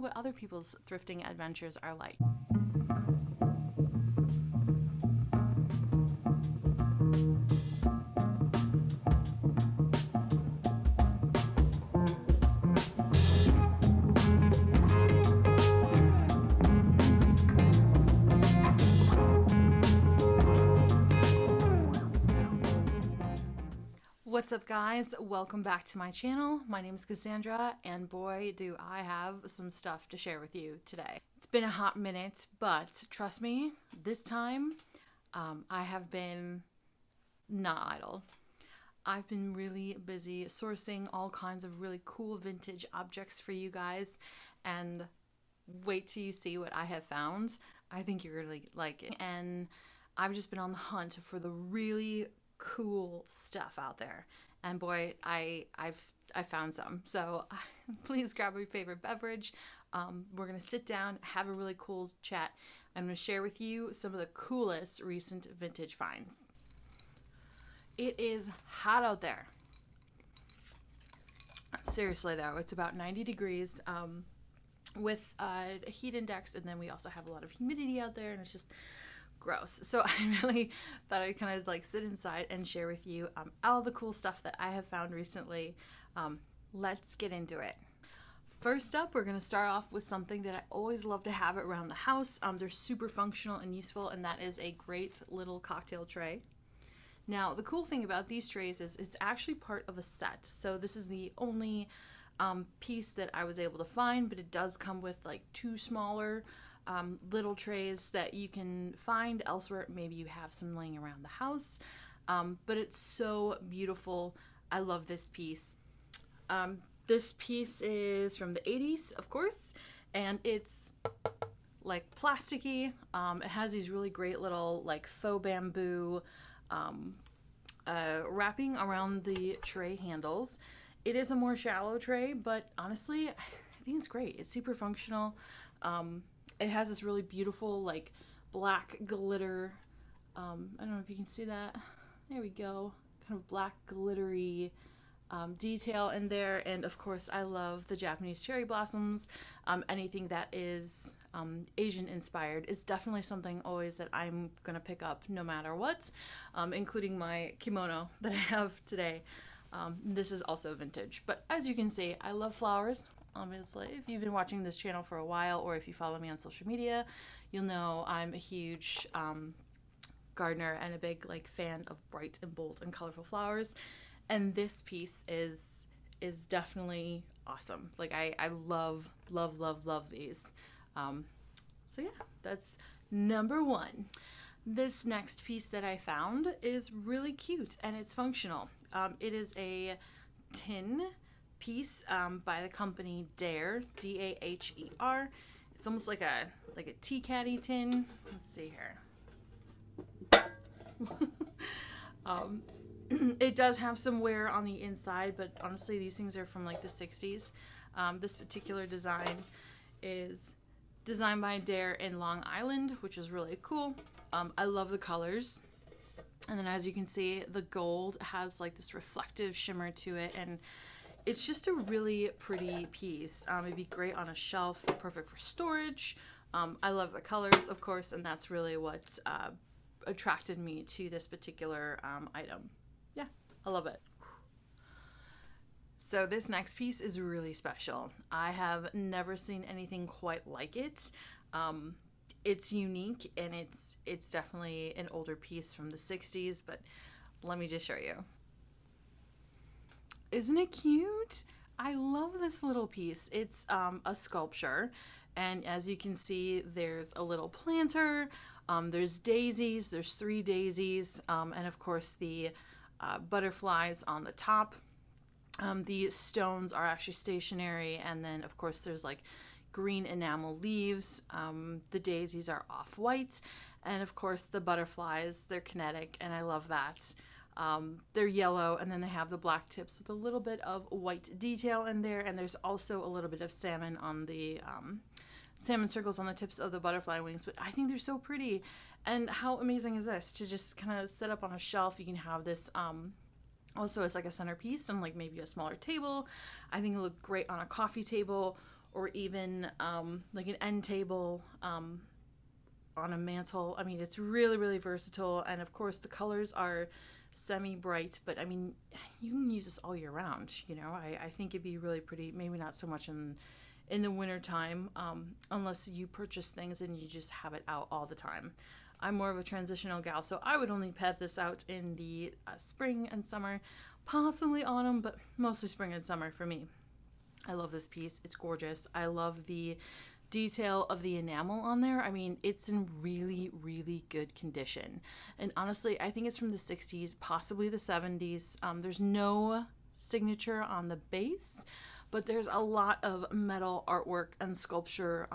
what other people's thrifting adventures are like. What's up, guys? Welcome back to my channel. My name is Cassandra, and boy do I have some stuff to share with you today. It's been a hot minute, but trust me, this time I have been not idle. I've been really busy sourcing all kinds of really cool vintage objects for you guys, and wait till you see what I have found. I think you're really like it. And I've just been on the hunt for the really cool stuff out there, and boy, I found some. So please grab your favorite beverage. We're gonna sit down, have a really cool chat. I'm gonna share with you some of the coolest recent vintage finds. It is hot out there. Seriously though, it's about 90 degrees with a heat index, and then we also have a lot of humidity out there, and it's just gross. So I really thought I'd kind of like sit inside and share with you all the cool stuff that I have found recently. Let's get into it. First up, we're going to start off with something that I always love to have around the house. They're super functional and useful, and that is a great little cocktail tray. Now, the cool thing about these trays is it's actually part of a set. So this is the only piece that I was able to find, but it does come with like two smaller little trays that you can find elsewhere. Maybe you have some laying around the house, but it's so beautiful. I love this piece. This piece is from the 80s, of course, and it's like plasticky. It has these really great little like faux bamboo wrapping around the tray handles. It is a more shallow tray, but honestly, I think it's great. It's super functional. It has this really beautiful like black glitter, I don't know if you can see that, there we go, kind of black glittery detail in there. And of course I love the Japanese cherry blossoms. Anything that is Asian inspired is definitely something always that I'm gonna pick up no matter what, including my kimono that I have today. This is also vintage, but as you can see, I love flowers. Obviously, if you've been watching this channel for a while, or if you follow me on social media, you'll know I'm a huge gardener and a big like fan of bright and bold and colorful flowers. And this piece is definitely awesome. Like I love these. So yeah, that's number one. This next piece that I found is really cute and it's functional. It is a tin piece by the company Daher, D-A-H-E-R. It's almost like a tea caddy tin. Let's see here. It does have some wear on the inside, but honestly these things are from like the 60s. This particular design is designed by Daher in Long Island, which is really cool. I love the colors. And then as you can see, the gold has like this reflective shimmer to it, and it's just a really pretty piece. It'd be great on a shelf, perfect for storage. I love the colors, of course, and that's really what attracted me to this particular item. Yeah, I love it. So this next piece is really special. I have never seen anything quite like it. It's unique, and it's definitely an older piece from the 60s, but let me just show you. Isn't it cute? I love this little piece. It's a sculpture, and as you can see, there's a little planter, there's daisies, there's 3 daisies, and of course the butterflies on the top. The stones are actually stationary, and then of course there's like green enamel leaves. The daisies are off-white, and of course the butterflies, they're kinetic, and I love that. They're yellow, and then they have the black tips with a little bit of white detail in there, and there's also a little bit of salmon on the salmon circles on the tips of the butterfly wings. But I think they're so pretty. And how amazing is this to just kind of set up on a shelf? You can have this also as like a centerpiece and like maybe a smaller table. I think it look great on a coffee table or even like an end table on a mantle. I mean, it's really, really versatile. And of course, the colors are semi-bright, but I mean, you can use this all year round. You know, I think it'd be really pretty. Maybe not so much in the winter time, unless you purchase things and you just have it out all the time. I'm more of a transitional gal, so I would only pet this out in the spring and summer, possibly autumn, but mostly spring and summer for me. I love this piece. It's gorgeous. I love the detail of the enamel on there. I mean, it's in really, really good condition. And honestly, I think it's from the 60s, possibly the 70s. There's no signature on the base, but there's a lot of metal artwork and sculpture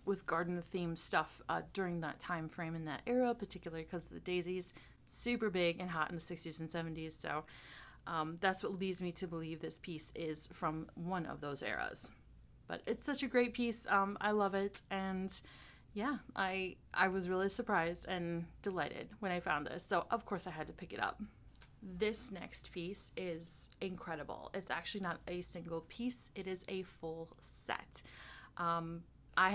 with garden themed stuff during that time frame in that era, particularly because of the daisies. Super big and hot in the 60s and 70s. So that's what leads me to believe this piece is from one of those eras. But it's such a great piece. I love it. And yeah, I was really surprised and delighted when I found this. So of course I had to pick it up. This next piece is incredible. It's actually not a single piece. It is a full set. I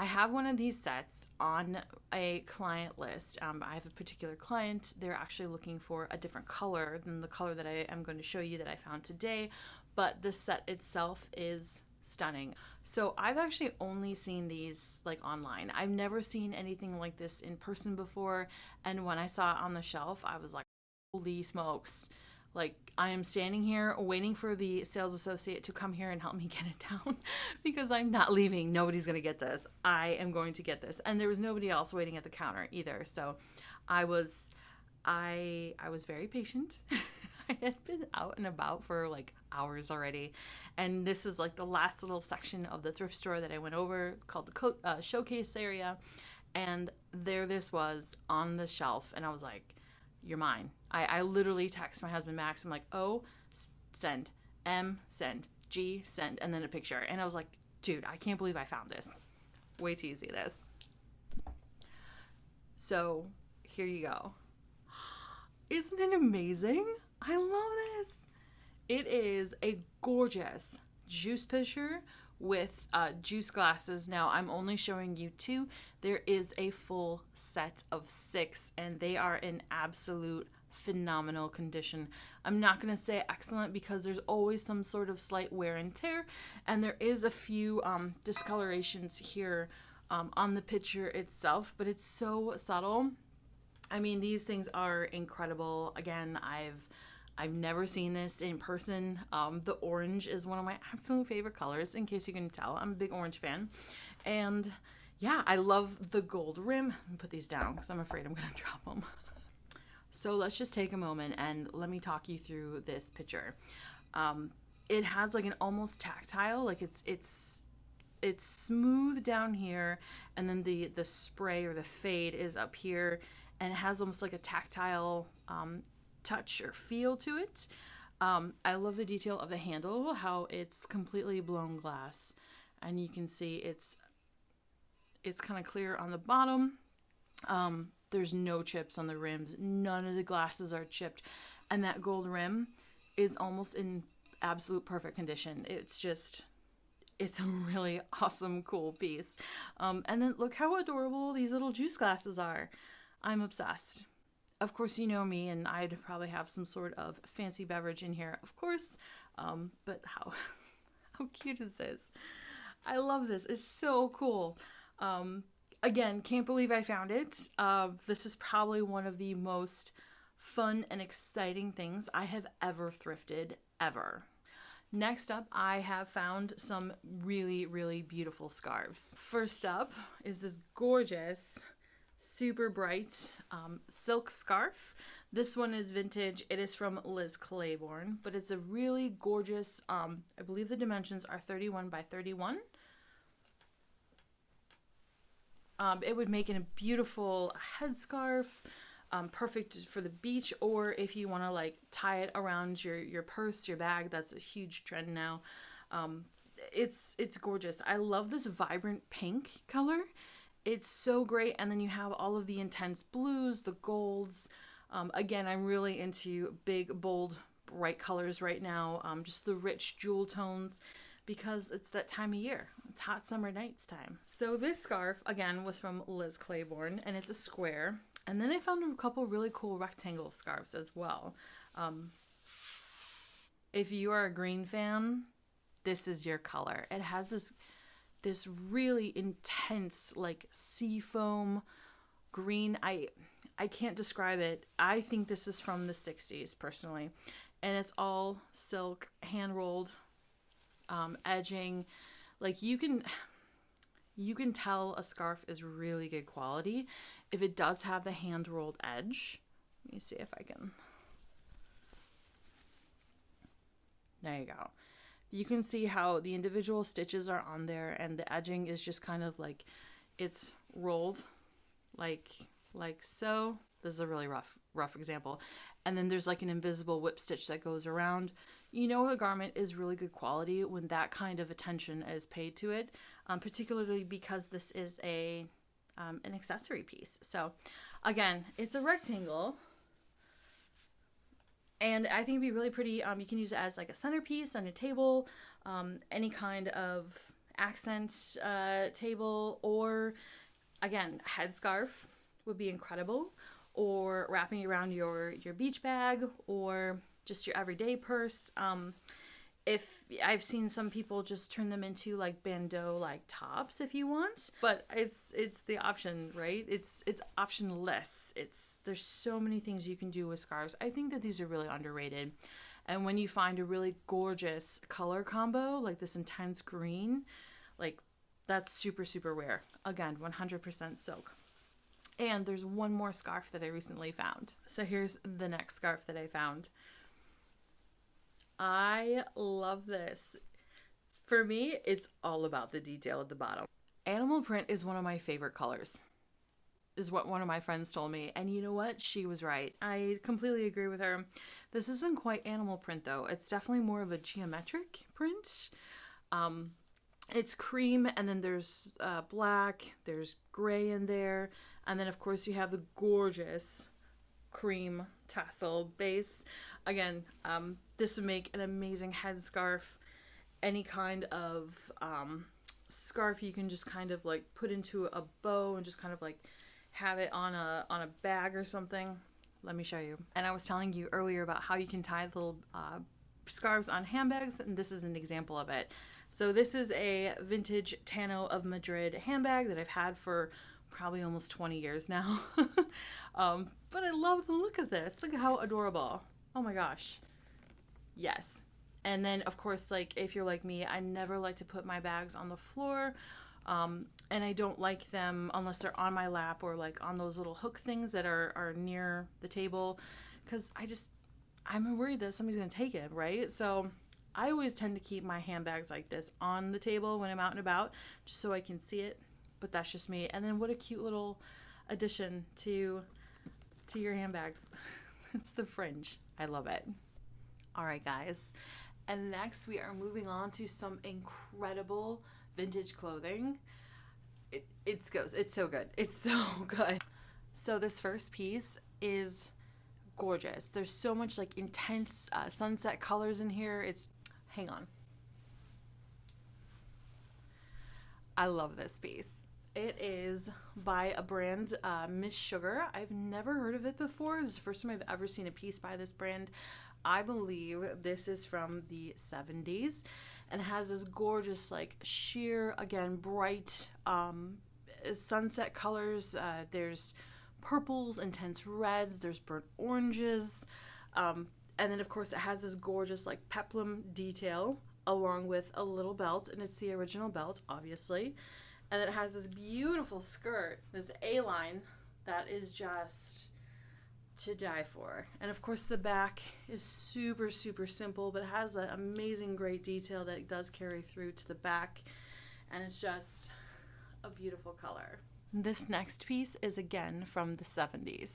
have one of these sets on a client list. I have a particular client. They're actually looking for a different color than the color that I am going to show you that I found today. But the set itself is stunning. So I've actually only seen these like online. I've never seen anything like this in person before. And when I saw it on the shelf, I was like, holy smokes. Like, I am standing here waiting for the sales associate to come here and help me get it down because I'm not leaving. Nobody's going to get this. I am going to get this. And there was nobody else waiting at the counter either. So I was very patient. I had been out and about for like hours already. And this is like the last little section of the thrift store that I went over called the showcase area. And there this was on the shelf. And I was like, you're mine. I literally text my husband Max. I'm like, O, send. M, send. G, send. And then a picture. And I was like, dude, I can't believe I found this. Wait till you see this. So here you go. Isn't it amazing? I love this. It is a gorgeous juice pitcher with juice glasses. Now I'm only showing you 2. There is a full set of 6 and they are in absolute phenomenal condition. I'm not going to say excellent because there's always some sort of slight wear and tear, and there is a few discolorations here on the pitcher itself, but it's so subtle. I mean, these things are incredible. Again, I've never seen this in person. The orange is one of my absolute favorite colors, in case you can tell. I'm a big orange fan. And yeah, I love the gold rim. Let me put these down because I'm afraid I'm going to drop them. So let's just take a moment and let me talk you through this pitcher. It has like an almost tactile, like it's smooth down here, and then the spray or the fade is up here, and it has almost like a tactile touch or feel to it. I love the detail of the handle, how it's completely blown glass, and you can see it's kind of clear on the bottom. There's no chips on the rims. None of the glasses are chipped, and that gold rim is almost in absolute perfect condition. It's a really awesome, cool piece. And then look how adorable these little juice glasses are. I'm obsessed. Of course, you know me, and I'd probably have some sort of fancy beverage in here, of course. But how cute is this? I love this. It's so cool. Again, can't believe I found it. This is probably one of the most fun and exciting things I have ever thrifted, ever. Next up, I have found some really, really beautiful scarves. First up is this gorgeous, super bright silk scarf. This one is vintage. It is from Liz Claiborne, but it's a really gorgeous, I believe the dimensions are 31 by 31. It would make it a beautiful headscarf, perfect for the beach, or if you want to like tie it around your purse, your bag. That's a huge trend now. It's gorgeous. I love this vibrant pink color. It's so great. And then you have all of the intense blues, the golds. Again, I'm really into big, bold, bright colors right now. Just the rich jewel tones. because it's that time of year. It's hot summer nights time. So this scarf, again, was from Liz Claiborne, and it's a square. And then I found a couple really cool rectangle scarves as well. If you are a green fan, this is your color. It has this really intense, like, seafoam green. I can't describe it. I think this is from the 60s, personally. And it's all silk, hand-rolled, edging. Like, you can tell a scarf is really good quality if it does have the hand-rolled edge. Let me see if I can. There you go. You can see how the individual stitches are on there, and the edging is just kind of like, it's rolled like so. This is a really rough example. And then there's like an invisible whip stitch that goes around. You know a garment is really good quality when that kind of attention is paid to it, particularly because this is an accessory piece. So again, it's a rectangle. And I think it'd be really pretty. You can use it as like a centerpiece on your table, any kind of accent table, or again, headscarf would be incredible, or wrapping around your beach bag, or just your everyday purse. If I've seen some people just turn them into like bandeau like tops if you want, but it's the option, right? It's optionless. There's so many things you can do with scarves. I think that these are really underrated. And when you find a really gorgeous color combo like this intense green, like, that's super, super rare. Again, 100% silk. And there's one more scarf that I recently found. So here's the next scarf that I found. I love this. For me, it's all about the detail at the bottom. Animal print is one of my favorite colors, is what one of my friends told me. And you know what? She was right. I completely agree with her. This isn't quite animal print though. It's definitely more of a geometric print. It's cream, and then there's black, there's gray in there, and then of course you have the gorgeous cream tassel base. Again, this would make an amazing headscarf. Any kind of scarf you can just kind of like put into a bow and just kind of like have it on a bag or something. Let me show you. And I was telling you earlier about how you can tie little scarves on handbags, and this is an example of it. So this is a vintage Tano of Madrid handbag that I've had for probably almost 20 years now. But I love the look of this. Look at how adorable. Oh my gosh. Yes. And then of course, like, if you're like me, I never like to put my bags on the floor. And I don't like them unless they're on my lap or like on those little hook things that are near the table, because I'm worried that somebody's gonna take it, right? So I always tend to keep my handbags like this on the table when I'm out and about, just so I can see it. But that's just me. And then what a cute little addition to your handbags. It's the fringe. I love it. All right, guys. And next we are moving on to some incredible vintage clothing. It's so good. It's so good. So this first piece is gorgeous. There's so much like intense sunset colors in here. Hang on. I love this piece. It is by a brand, Miss Sugar. I've never heard of it before. This is the first time I've ever seen a piece by this brand. I believe this is from the 70s and has this gorgeous, like, sheer, again, bright sunset colors. There's purples, intense reds, there's burnt oranges, and then of course it has this gorgeous like peplum detail along with a little belt, and it's the original belt, obviously. And then it has this beautiful skirt, this A-line that is just to die for. And of course the back is super, super simple, but it has an amazing great detail that does carry through to the back, and it's just a beautiful color. This next piece is again from the 70s.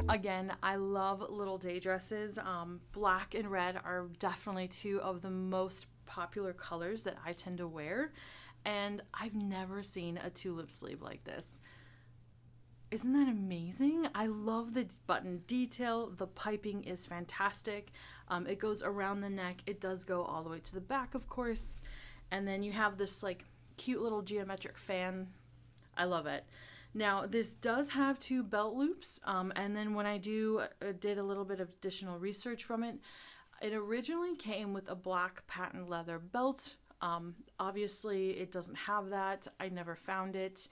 Again, I love little day dresses. Black and red are definitely two of the most popular colors that I tend to wear, and I've never seen a tulip sleeve like this. Isn't that amazing? I love the button detail. The piping is fantastic. It goes around the neck. It does go all the way to the back, of course. And then you have this like cute little geometric fan. I love it. Now, this does have 2 belt loops. And then when I did a little bit of additional research from it, it originally came with a black patent leather belt. Obviously, it doesn't have that. I never found it.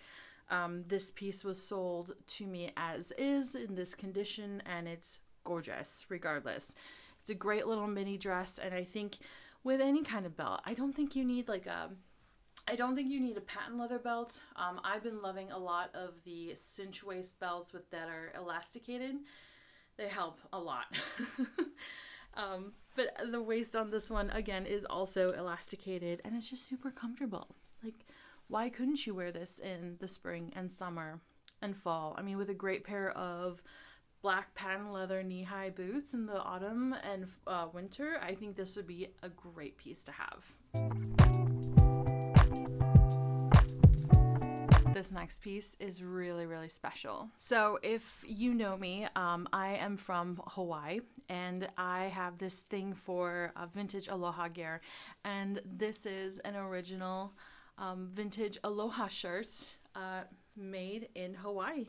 This piece was sold to me as is in this condition, and it's gorgeous regardless. It's a great little mini dress, and I think with any kind of belt, I don't think you need a patent leather belt. I've been loving a lot of the cinch waist belts that are elasticated. They help a lot. But the waist on this one, again, is also elasticated, and it's just super comfortable. Like, why couldn't you wear this in the spring and summer and fall? I mean, with a great pair of black patent leather knee-high boots in the autumn and winter, I think this would be a great piece to have. This next piece is really, really special. So if you know me, I am from Hawaii, and I have this thing for vintage aloha gear, and this is an original vintage aloha shirt made in Hawaii.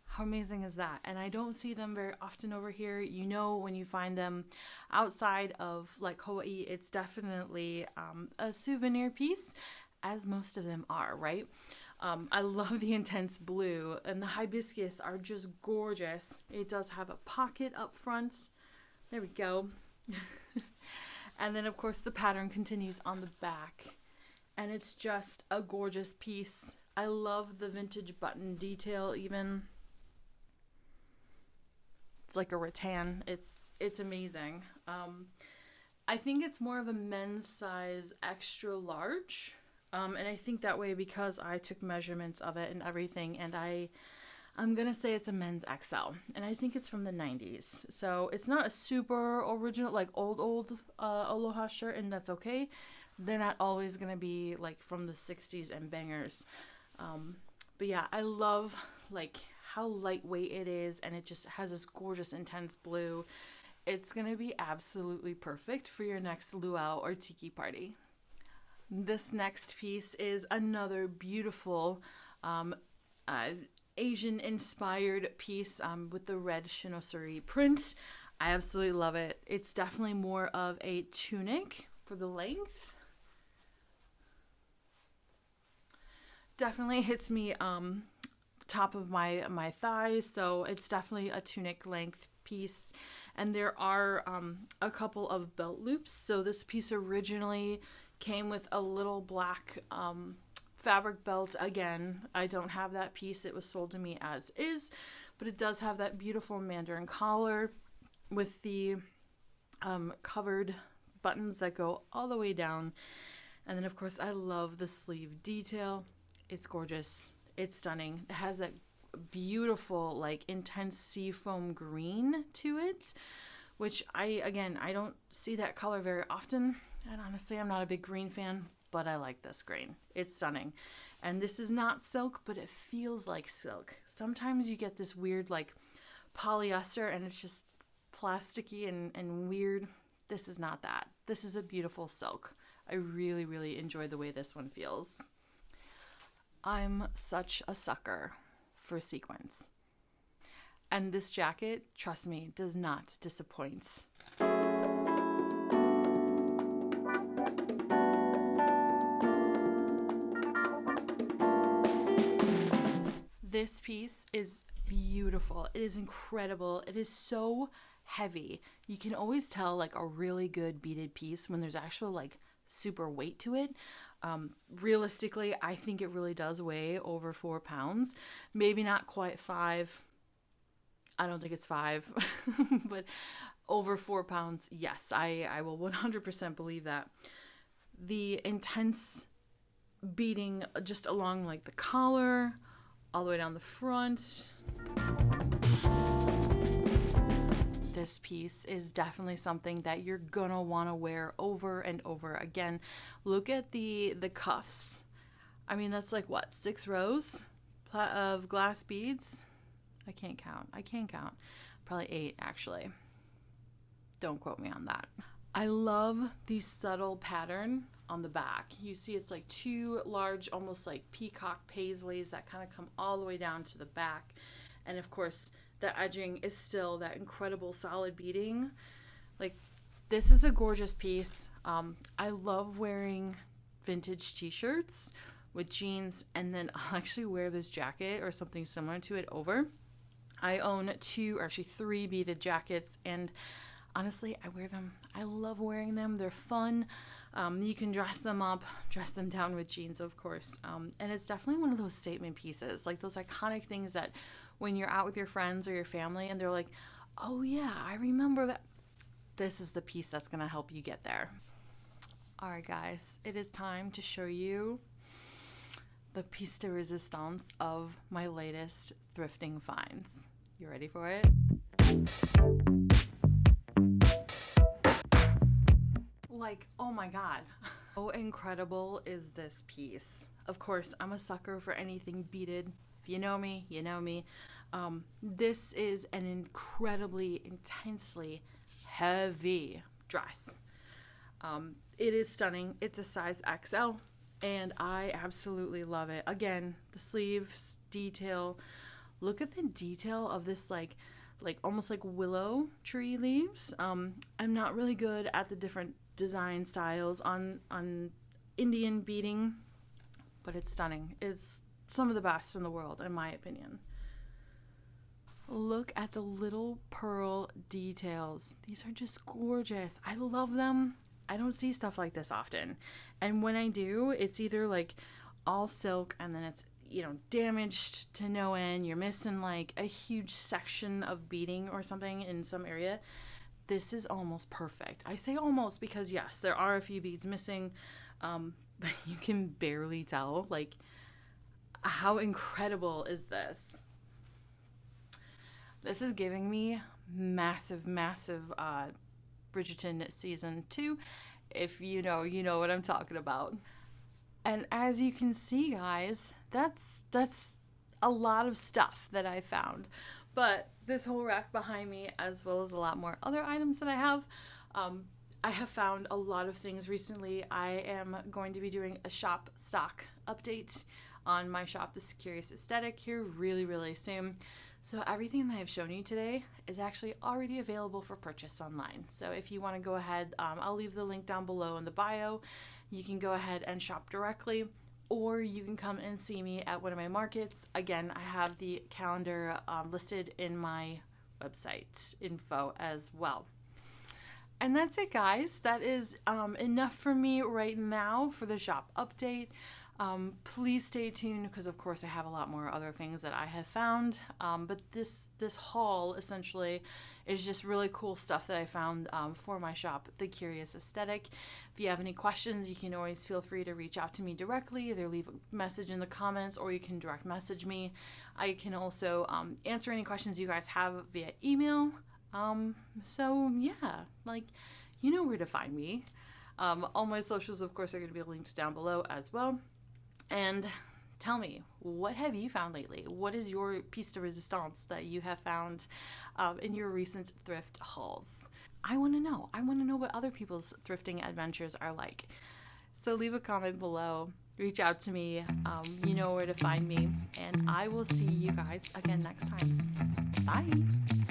How amazing is that? And I don't see them very often over here. You know, when you find them outside of like Hawaii, it's definitely a souvenir piece, as most of them are, right? I love the intense blue, and the hibiscus are just gorgeous. It does have a pocket up front. There we go. And then of course the pattern continues on the back, and it's just a gorgeous piece. I love the vintage button detail even. It's like a rattan. It's amazing. I think it's more of a men's size extra large. And I think that way because I took measurements of it and everything, and I'm gonna say it's a men's XL, and I think it's from the 90s. So it's not a super original, like old aloha shirt, and that's okay. They're not always gonna be like from the 60s and bangers. But yeah, I love like how lightweight it is, and it just has this gorgeous intense blue. It's gonna be absolutely perfect for your next luau or tiki party. This next piece is another beautiful Asian inspired piece with the red shinosuri print. I absolutely love it. It's definitely more of a tunic for the length. Definitely hits me top of my thighs, so it's definitely a tunic length piece. And there are a couple of belt loops. So this piece originally came with a little black fabric belt. Again, I don't have that piece. It was sold to me as is, but it does have that beautiful mandarin collar with the covered buttons that go all the way down. And then of course I love the sleeve detail. It's gorgeous. It's stunning. It has that beautiful like intense seafoam green to it, which I don't see that color very often. And honestly, I'm not a big green fan, but I like this green. It's stunning. And this is not silk, but it feels like silk. Sometimes you get this weird like polyester and it's just plasticky and weird. This is not that. This is a beautiful silk. I really, really enjoy the way this one feels. I'm such a sucker for sequins. And this jacket, trust me, does not disappoint. This piece is beautiful. It is incredible. It is so heavy. You can always tell like a really good beaded piece when there's actual like super weight to it. Realistically, I think it really does weigh over 4 pounds. Maybe not quite 5. I don't think it's 5, but over 4 pounds. Yes, I will 100% believe that. The intense beading just along like the collar, all the way down the front. This piece is definitely something that you're gonna want to wear over and over again. Look at the cuffs. I mean, that's like what, 6 rows? of glass beads. I can't count. Probably 8 actually. Don't quote me on that. I love the subtle pattern on the back. You see it's like 2 large, almost like peacock paisleys that kind of come all the way down to the back. And of course, the edging is still that incredible solid beading. Like, this is a gorgeous piece. I love wearing vintage t-shirts with jeans, and then I'll actually wear this jacket or something similar to it over. I own 2, or actually 3 beaded jackets, and honestly, I wear them. I love wearing them. They're fun. You can dress them up, dress them down with jeans, of course. And it's definitely one of those statement pieces, like those iconic things that when you're out with your friends or your family and they're like, oh yeah, I remember that. This is the piece that's going to help you get there. All right, guys, it is time to show you the piece de resistance of my latest thrifting finds. You ready for it? Like, oh my God. How incredible is this piece? Of course, I'm a sucker for anything beaded. If you know me, you know me. This is an incredibly, intensely heavy dress. It is stunning. It's a size XL, and I absolutely love it. Again, the sleeves detail. Look at the detail of this, like almost like willow tree leaves. I'm not really good at the different design styles on Indian beading, but it's stunning. It's some of the best in the world, in my opinion. Look at the little pearl details. These are just gorgeous. I love them. I don't see stuff like this often. And when I do, it's either like all silk and then it's, you know, damaged to no end. You're missing like a huge section of beading or something in some area. This is almost perfect. I say almost because yes, there are a few beads missing, but you can barely tell. Like, how incredible is this? This is giving me massive Bridgerton season 2. If you know, you know what I'm talking about. And as you can see, guys, that's a lot of stuff that I found. But this whole rack behind me, as well as a lot more other items that I have found a lot of things recently. I am going to be doing a shop stock update on my shop, The Curious Aesthetic, here really soon. So everything that I've shown you today is actually already available for purchase online. So if you want to go ahead, I'll leave the link down below in the bio. You can go ahead and shop directly, or you can come and see me at one of my markets. Again, I have the calendar listed in my website info as well. And that's it, guys. That is enough for me right now for the shop update. Please stay tuned because of course I have a lot more other things that I have found, but this haul essentially is just really cool stuff that I found for my shop, The Curious Aesthetic. If you have any questions, you can always feel free to reach out to me directly, either leave a message in the comments or you can direct message me. I can also answer any questions you guys have via email. So yeah, like, you know where to find me. All my socials of course are going to be linked down below as well. And tell me, what have you found lately? What is your piece de resistance that you have found in your recent thrift hauls? I want to know. I want to know what other people's thrifting adventures are like. So leave a comment below. Reach out to me. You know where to find me. And I will see you guys again next time. Bye.